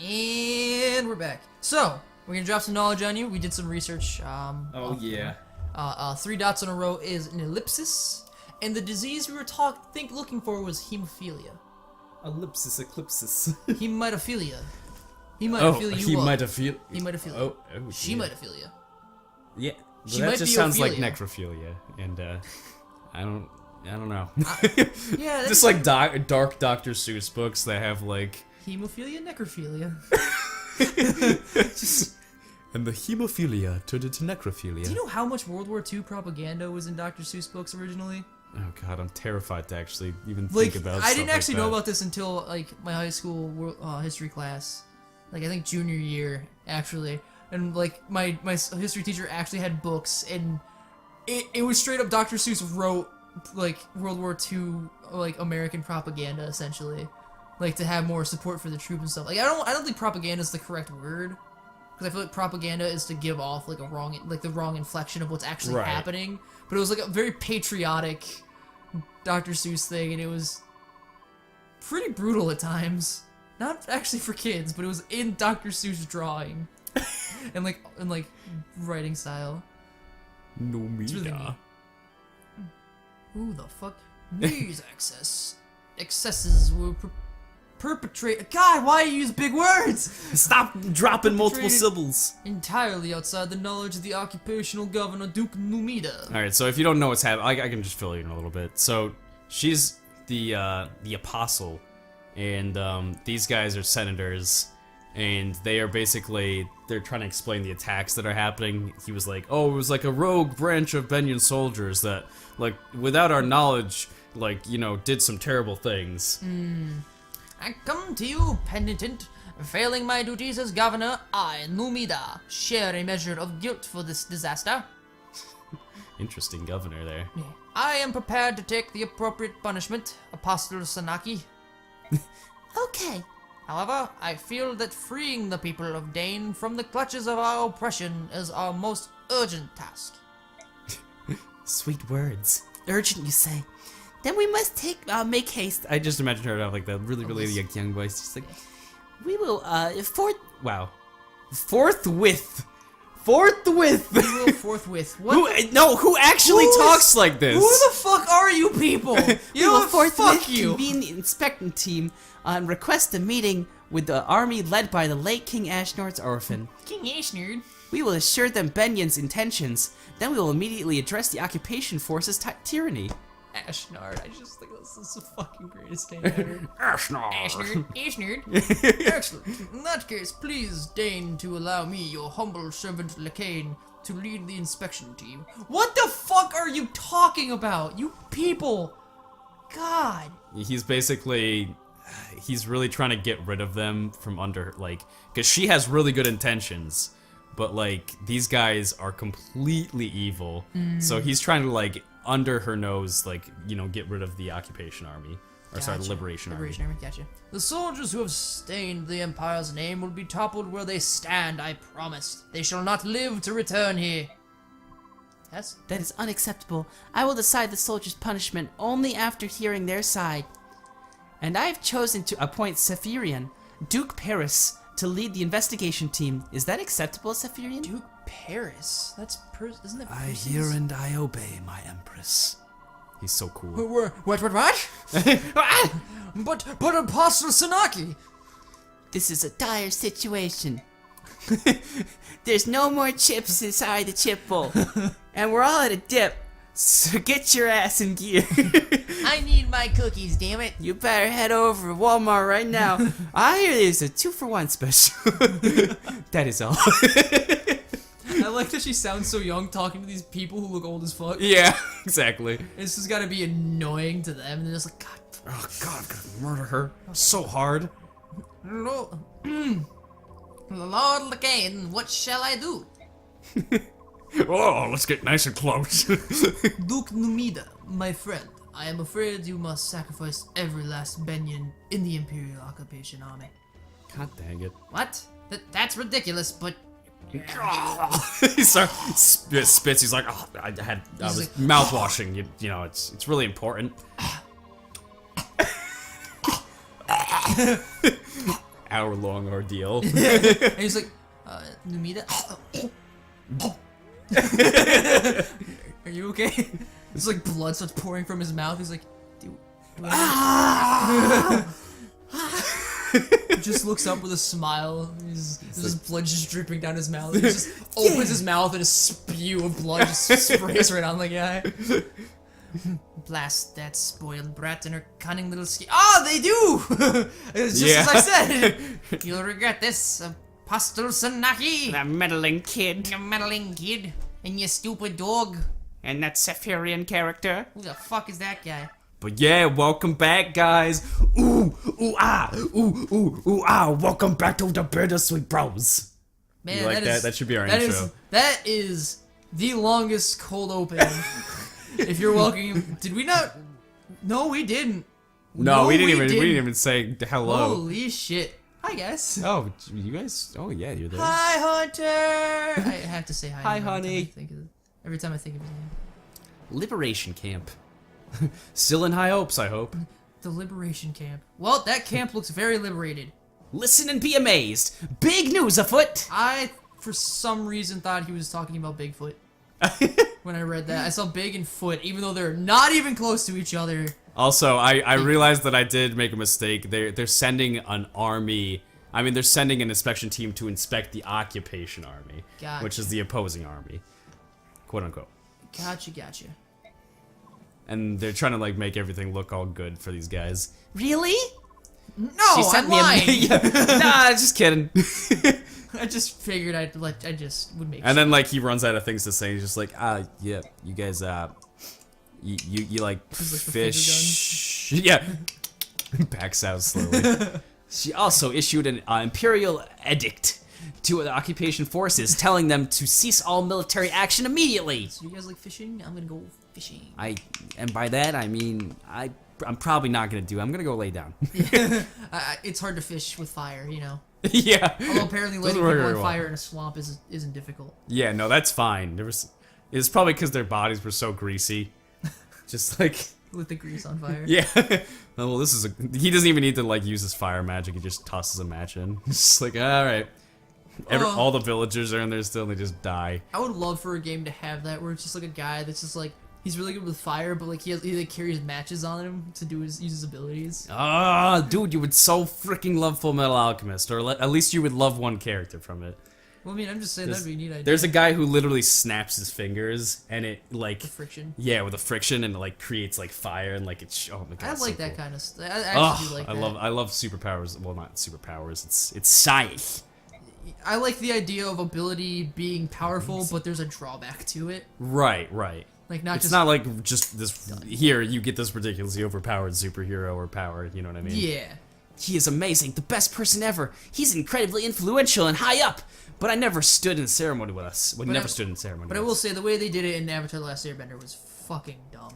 And we're back. So, we're gonna drop some knowledge on you. We did some research. Oh yeah. 3 dots in a row is an ellipsis, and the disease we were looking for was hemophilia. Ellipsis, eclipsis. Hematophilia. Hematophilia. Hematophilia. Oh, She mitophilia. Yeah. She That might just be sounds like Ophelia. necrophilia, and I don't know. Yeah. Just like dark Dr. Seuss books that have like Hemophilia, necrophilia. and the hemophilia turned into necrophilia. Do you know how much World War II propaganda was in Dr. Seuss books originally? Oh god, I'm terrified to actually even Like, think about. I didn't actually know that. about this until like my high school history class, like I think junior year actually, and like my history teacher actually had books, and it was straight up Dr. Seuss wrote like World War II like American propaganda essentially, like to have more support for the troops and stuff. Like I don't think propaganda is the correct word, because I feel like propaganda is to give off like the wrong inflection of what's actually Right. happening. But it was like a very patriotic Dr. Seuss thing, and it was pretty brutal at times. Not actually for kids, but it was in Dr. Seuss drawing and like writing style. No It's really media. neat. Who the fuck? These excesses were perpetrated. God, why you use big words? Stop dropping multiple Perpetrated- syllables. Entirely outside the knowledge of the occupational governor, Duke Numida. Alright, so if you don't know what's happening, I can just fill you in a little bit. So, she's the apostle, and these guys are senators, and they are basically, they're trying to explain the attacks that are happening. He was like, oh, it was like a rogue branch of Benyon soldiers that, like, without our knowledge, like, you know, did some terrible things. I come to you, penitent. Failing my duties as governor, I, Numida, share a measure of guilt for this disaster. Interesting governor there. I am prepared to take the appropriate punishment, Apostle Sanaki. Okay. However, I feel that freeing the people of Dane from the clutches of our oppression is our most urgent task. Sweet words. Urgent, you say? Then we must make haste. I just imagined her to have like that really young voice. She's like, we will, forthwith. We will forthwith. What? Who actually talks like this? Who the fuck are you people? You know what? Fuck you. Convene the inspecting team and request a meeting with the army led by the late King Ashnord's orphan. King Ashnerd. We will assure them Benyon's intentions. Then we will immediately address the occupation force's tyranny. Ashnard. I just think this is the fucking greatest name ever. Ashnard. Ashnerd. Excellent. In that case, please deign to allow me, your humble servant Lacane, to lead the inspection team. What the fuck are you talking about? You people! God. He's basically, he's really trying to get rid of them from under, like, because she has really good intentions, but like these guys are completely evil. So he's trying to like under her nose, like, you know, get rid of the occupation army. Or sorry, the Liberation Army. Gotcha. The soldiers who have stained the Empire's name will be toppled where they stand, I promise. They shall not live to return here. Yes? That is unacceptable. I will decide the soldiers' punishment only after hearing their side. And I have chosen to appoint Sephirian, Duke Paris, to lead the investigation team. Is that acceptable, Sephirian? Duke Paris? That's isn't that I Percy's? hear and I obey, my empress. He's so cool. What? But Apostle Sanaki! This is a dire situation. There's no more chips inside the chip bowl. And we're all at a dip. So get your ass in gear. I need my cookies, damn it. You better head over to Walmart right now. I hear there's a 2-for-1 special. That is all. I like that she sounds so young talking to these people who look old as fuck. Yeah, exactly. This has gotta be annoying to them, and they're just like, God. Oh god, I'm gonna murder her so hard. Lord Lacane, what shall I do? Oh, let's get nice and close. Duke Numida, my friend, I am afraid you must sacrifice every last Benyon in the Imperial Occupation Army. God dang it. What? That's ridiculous, but... He spits. He's like, oh, I was like, mouth washing. You know, it's really important. hour-long ordeal. And he's like, Numita? Are you okay? It's like blood starts pouring from his mouth. He's like, dude. He just looks up with a smile. There's just blood just dripping down his mouth. He just opens his mouth and a spew of blood just sprays right on the guy. Blast that spoiled brat and her cunning little ski. Oh, they do! It's just as I said. You'll regret this, Apostle Sanaki. That meddling kid. You meddling kid. And you stupid dog. And that Saphirian character. Who the fuck is that guy? But yeah, welcome back, guys. Welcome back to the Bittersweet Bros. Man, You like that? That should be our intro. That is the longest cold open. If you're welcoming, did we not? No, we didn't. No, we didn't even say hello. Holy shit! Hi guys. Oh, you guys. Oh yeah, you're there. Hi Hunter. I have to say hi. Hi, every time honey. I think of- Every time I think of his name. Liberation camp. Still in high hopes, I hope. The Liberation Camp. Well, that camp looks very liberated. Listen and be amazed. Big news afoot. I, for some reason, thought he was talking about Bigfoot. When I read that, I saw Big and Foot, even though they're not even close to each other. Also, I realized that I did make a mistake. They're sending an army. I mean, they're sending an inspection team to inspect the occupation army, Gotcha. which is the opposing army, quote unquote. Gotcha. And they're trying to like make everything look all good for these guys. Really? No, She sent I'm me a lying. Nah, just kidding. I just figured I just would make And then like he runs out of things to say. He's just like, yeah, you guys, you like like the fish. Yeah. Backs out slowly. She also issued an imperial edict to the occupation forces, telling them to cease all military action immediately. So you guys like fishing? I'm gonna go fishing. And by that I mean I'm probably not gonna do. I'm gonna go lay down. It's hard to fish with fire, you know. Yeah. Although apparently lighting Doesn't work people on very well. fire in a swamp isn't difficult. Yeah, no, that's fine. It's probably because their bodies were so greasy. Just like. With the grease on fire. Yeah. Oh, well, this is he doesn't even need to like use his fire magic. He just tosses a match in. It's just like, all right. All the villagers are in there still, and they just die. I would love for a game to have that, where it's just like a guy that's just like, he's really good with fire, but like he like carries matches on him to use his abilities. Ah, dude, you would so freaking love Full Metal Alchemist, or at least you would love one character from it. Well, I mean, I'm just saying that'd be a neat idea. There's a guy who literally snaps his fingers, and it like The friction. yeah, with the friction, and it like creates like fire, and like it's oh my god. I it's like so that cool. kind of stuff. I actually do like that. I love superpowers. Well, not superpowers. It's scythe. I like the idea of ability being powerful, but there's a drawback to it. Right. Like not It's just not like just this. Here, you get this ridiculously overpowered superhero or power. You know what I mean? yeah. He is amazing, the best person ever. He's incredibly influential and high up. But I never stood in ceremony with us. But Never I- stood in ceremony. But I with will us. say the way they did it in Avatar: The Last Airbender was fucking dumb.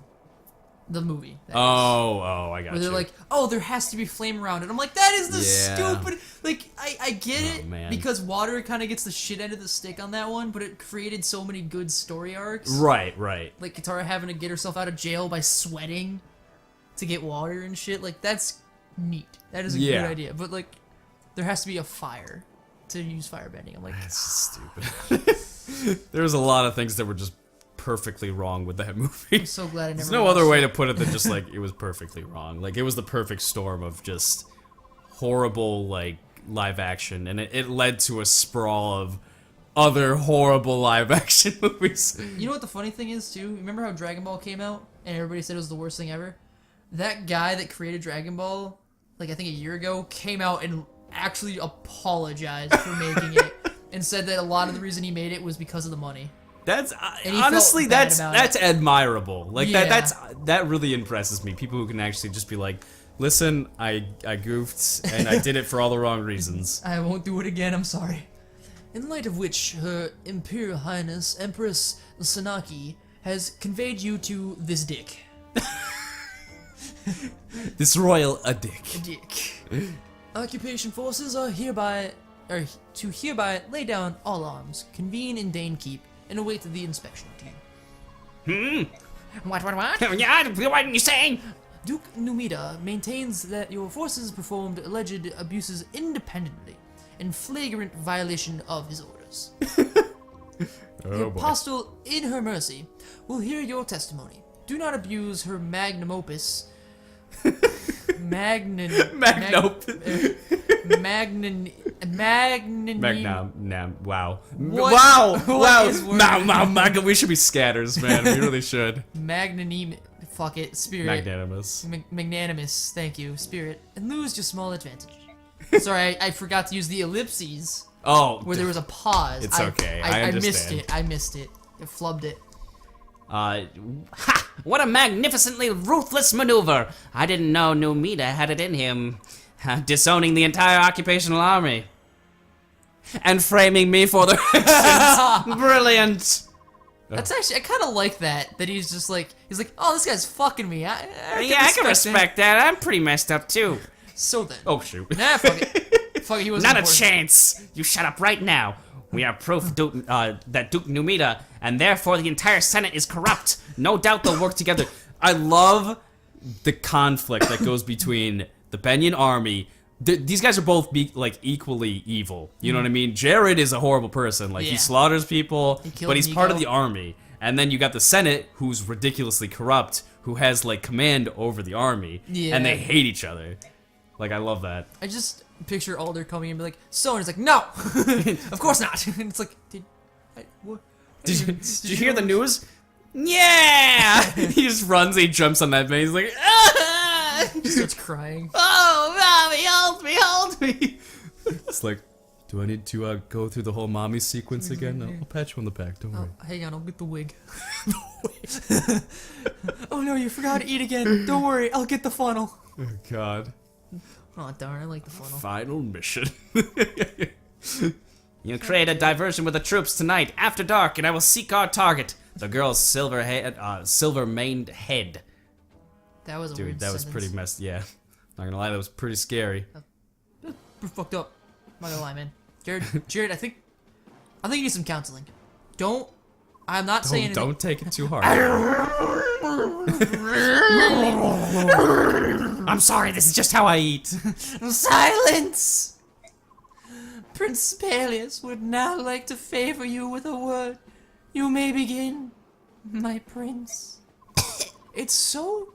The movie. that is. Oh, I got Where you. they're like, oh, there has to be flame around it. I'm like, that is the Yeah. stupid. Like, I get Oh, it man. because water kind of gets the shit end of the stick on that one, but it created so many good story arcs. right. Like Katara having to get herself out of jail by sweating to get water and shit. Like, that's neat. That is a Yeah. good idea. But like, there has to be a fire to use firebending. I'm like, That's just stupid. There's a lot of things that were just perfectly wrong with that movie. I'm so glad I never. There's no other watched way it. to put it than just like it was perfectly wrong. Like it was the perfect storm of just horrible like live action, and it led to a sprawl of other horrible live action movies. You know what the funny thing is too? Remember how Dragon Ball came out and everybody said it was the worst thing ever? That guy that created Dragon Ball, like I think a year ago, came out and actually apologized for making it and said that a lot of the reason he made it was because of the money. That's And he felt honestly bad that's about that's admirable. Like Yeah. that really impresses me. People who can actually just be like, listen, I goofed and I did it for all the wrong reasons. I won't do it again, I'm sorry. In light of which, Her Imperial Highness Empress Sanaki has conveyed you to this dick. This royal a dick. Dick. Occupation forces are hereby lay down all arms, convene in Dane Keep, and await the inspection team. What? Yeah, what are you saying? Duke Numida maintains that your forces performed alleged abuses independently, in flagrant violation of his orders. The apostle, in her mercy, will hear your testimony. Do not abuse her magnum opus. Magnum. Wow. What- Wow. what Wow. is word? We should be scatters, man. We really should. Fuck it, spirit. Magnanimous. Magnanimous, thank you, spirit. And lose your small advantage. Sorry, I forgot to use the ellipses. Oh. Where there was a pause. It's okay, I understand. I missed it. I flubbed it. Ha! What a magnificently ruthless maneuver! I didn't know Numida had it in him. Disowning the entire occupational army. And framing me for their actions. Brilliant! That's actually, I kind of like that. That he's just like, oh, this guy's fucking me. I can respect that. I'm pretty messed up too. So then. Oh, shoot. Nah, fuck it. Fuck it, he wasn't Not a important. chance! You shut up right now. We are proof that Duke Numida and therefore the entire Senate is corrupt. No doubt they'll work together. I love the conflict that goes between the Benyon army. These guys are both equally evil. You know what I mean? Jared is a horrible person. Like, Yeah. he slaughters people, killed but he's part of Nico. the army. And then you got the Senate, who's ridiculously corrupt, who has, like, command over the army. Yeah. And they hate each other. Like, I love that. I just picture Alder coming in and be like, so, and he's like, no! Of course not! And it's like, what? Did you hear the news? Yeah! He just runs, he jumps on that man, he's like, ah! He starts crying. Oh, mommy, hold me! It's like, do I need to go through the whole mommy sequence again? No, I'll pat you on the back, don't worry. Oh, hang on, I'll get the wig. Oh no, you forgot to eat again. Don't worry, I'll get the funnel. Oh, God. Oh darn, I like the funnel. Final mission. You create a diversion with the troops tonight, after dark, and I will seek our target. The girl's silver-maned head. That was a Dude, weird that was sentence. pretty messed. Yeah, not gonna lie, that was pretty scary. We're fucked up. I'm not gonna lie, man. Jared, I think you need some counseling. I'm not saying Don't take it too hard. I'm sorry, this is just how I eat. Silence! Prince Peleus would now like to favor you with a word. You may begin, my prince. It's so...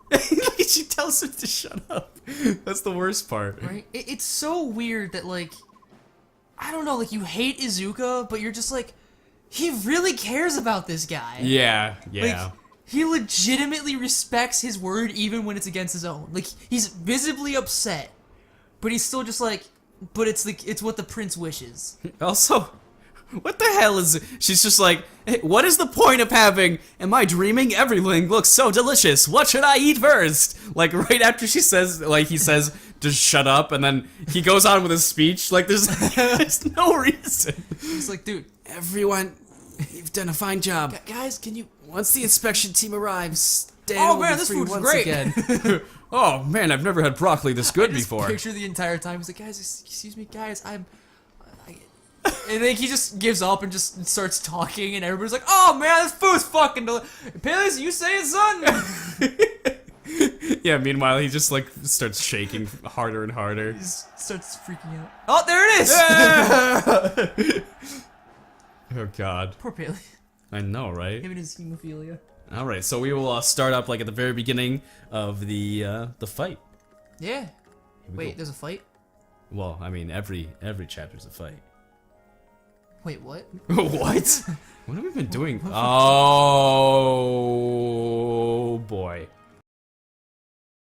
She tells him to shut up. That's the worst part. Right? It's so weird that, like... I don't know, like, you hate Izuka, but you're just like... He really cares about this guy. Yeah, yeah. Like, he legitimately respects his word even when it's against his own. Like, he's visibly upset, but he's still just like, but it's what the prince wishes. Also, what the hell is... She's just like, hey, what is the point of having... Am I dreaming? Everything looks so delicious. What should I eat first? Like, right after she says... Like, he says, just shut up, and then he goes on with his speech. Like, there's no reason. He's like, dude, Everyone, you've done a fine job. guys, can you... Once the inspection team arrives, Dan Oh, will man, be this free food's once great. again. Oh, man, I've never had broccoli this good Just before. picture the entire time. He's like, guys, excuse me, guys, and then he just gives up and just starts talking, and everybody's like, oh, man, this food's fucking delicious. Peleus, you say it, son? Yeah, meanwhile, he just, like, starts shaking harder and harder. He just starts freaking out. Oh, there it is! Oh, God. Poor Peleus. I know, right? Him and his hemophilia. All right, so we will start up, like, at the very beginning of the fight. Yeah. we Wait, go. there's a fight? Well, I mean, every chapter's a fight. Wait, what? What? What have we been doing? Oh.